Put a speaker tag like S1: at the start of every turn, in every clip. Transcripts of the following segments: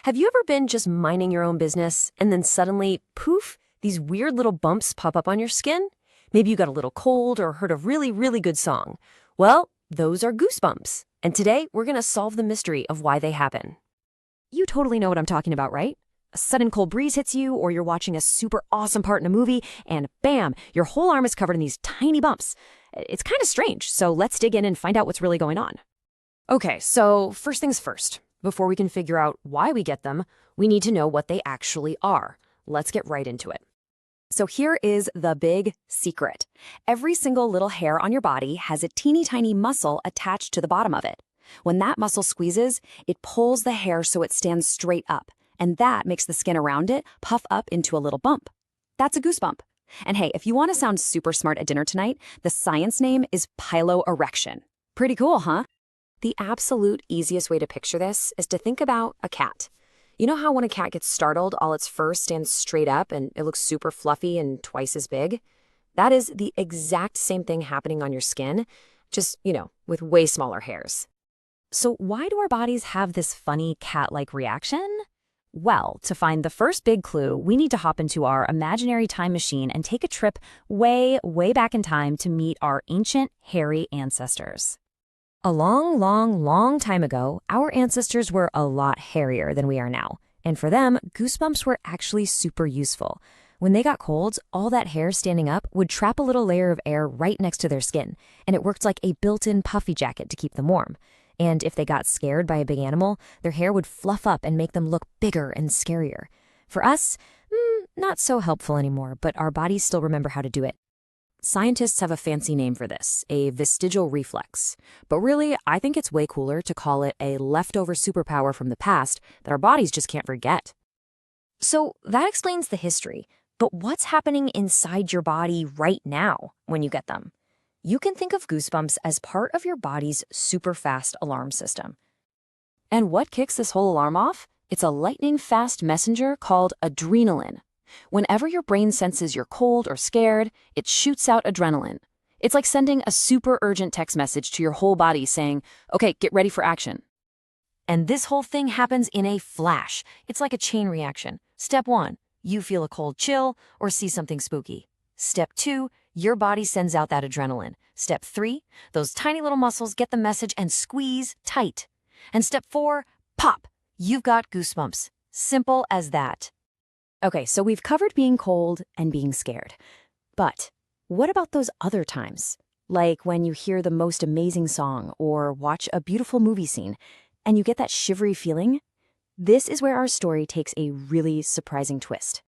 S1: Have you ever been just minding your own business and then suddenly, poof, these weird little bumps pop up on your skin? Maybe you got a little cold or heard a really, really good song. Well, those are goosebumps. And today we're going to solve the mystery of why they happen. You totally know what I'm talking about, right? A sudden cold breeze hits you, or you're watching a super awesome part in a movie, and bam, your whole arm is covered in these tiny bumps. It's kind of strange, so let's dig in and find out what's really going on. Okay, so first things first. Before we can figure out why we get them, we need to know what they actually are. Let's get right into it. So here is the big secret. Every single little hair on your body has a teeny tiny muscle attached to the bottom of it. When that muscle squeezes, it pulls the hair so it stands straight up, and that makes the skin around it puff up into a little bump. That's a goosebump. And hey, if you want to sound super smart at dinner tonight, the science name is piloerection. Pretty cool, huh? The absolute easiest way to picture this is to think about a cat. You know how when a cat gets startled, all its fur stands straight up and it looks super fluffy and twice as big? That is the exact same thing happening on your skin, just, with way smaller hairs. So why do our bodies have this funny cat-like reaction? Well, to find the first big clue, we need to hop into our imaginary time machine and take a trip way, way back in time to meet our ancient, hairy ancestors. A long, long, long time ago, our ancestors were a lot hairier than we are now. And for them, goosebumps were actually super useful. When they got colds, all that hair standing up would trap a little layer of air right next to their skin, and it worked like a built-in puffy jacket to keep them warm. And if they got scared by a big animal, their hair would fluff up and make them look bigger and scarier. For us, not so helpful anymore, but our bodies still remember how to do it. Scientists have a fancy name for this, a vestigial reflex. But really, I think it's way cooler to call it a leftover superpower from the past that our bodies just can't forget. So that explains the history, but what's happening inside your body right now when you get them? You can think of goosebumps as part of your body's super fast alarm system. And what kicks this whole alarm off? It's a lightning-fast messenger called adrenaline. Whenever your brain senses you're cold or scared, it shoots out adrenaline. It's like sending a super urgent text message to your whole body saying, okay, get ready for action. And this whole thing happens in a flash. It's like a chain reaction. Step 1, you feel a cold chill or see something spooky. Step 2, your body sends out that adrenaline. Step 3, those tiny little muscles get the message and squeeze tight. And step 4, pop, you've got goosebumps. Simple as that. Okay, so we've covered being cold and being scared. But what about those other times? Like when you hear the most amazing song or watch a beautiful movie scene and you get that shivery feeling? This is where our story takes a really surprising twist.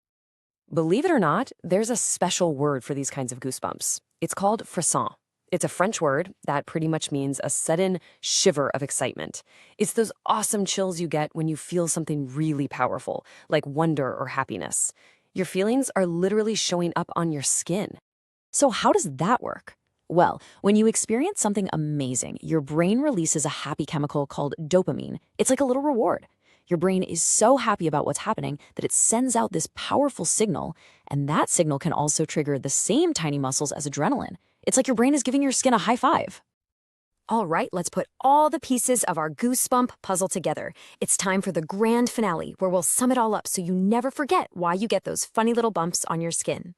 S1: Believe it or not, there's a special word for these kinds of goosebumps. It's called frisson. It's a French word that pretty much means a sudden shiver of excitement. It's those awesome chills you get when you feel something really powerful, like wonder or happiness. Your feelings are literally showing up on your skin. So how does that work? Well, when you experience something amazing, your brain releases a happy chemical called dopamine. It's like a little reward. Your brain is so happy about what's happening that it sends out this powerful signal, and that signal can also trigger the same tiny muscles as adrenaline. It's like your brain is giving your skin a high five. All right, let's put all the pieces of our goosebump puzzle together. It's time for the grand finale, where we'll sum it all up so you never forget why you get those funny little bumps on your skin.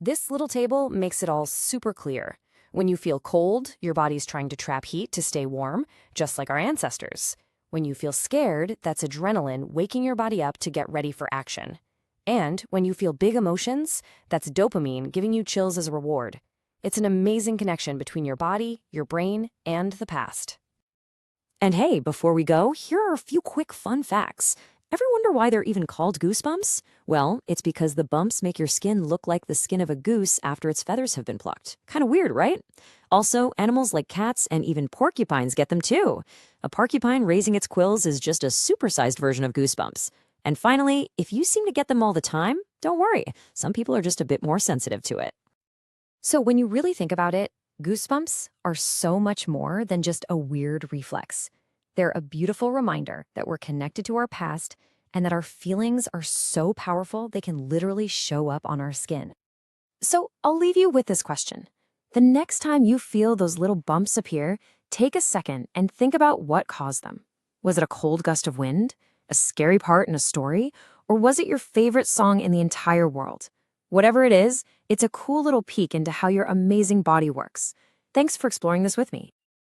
S1: This little table makes it all super clear. When you feel cold, your body's trying to trap heat to stay warm, just like our ancestors. When you feel scared, that's adrenaline waking your body up to get ready for action. And when you feel big emotions, that's dopamine giving you chills as a reward. It's an amazing connection between your body, your brain, and the past. And hey, before we go, here are a few quick fun facts. Ever wonder why they're even called goosebumps? Well, it's because the bumps make your skin look like the skin of a goose after its feathers have been plucked. Kind of weird, right? Also, animals like cats and even porcupines get them too. A porcupine raising its quills is just a supersized version of goosebumps. And finally, if you seem to get them all the time, don't worry. Some people are just a bit more sensitive to it. So when you really think about it, goosebumps are so much more than just a weird reflex. They're a beautiful reminder that we're connected to our past and that our feelings are so powerful they can literally show up on our skin. So I'll leave you with this question. The next time you feel those little bumps appear, take a second and think about what caused them. Was it a cold gust of wind? A a scary part in a story? Or was it your favorite song in the entire world? Whatever it is, it's a cool little peek into how your amazing body works. Thanks for exploring this with me.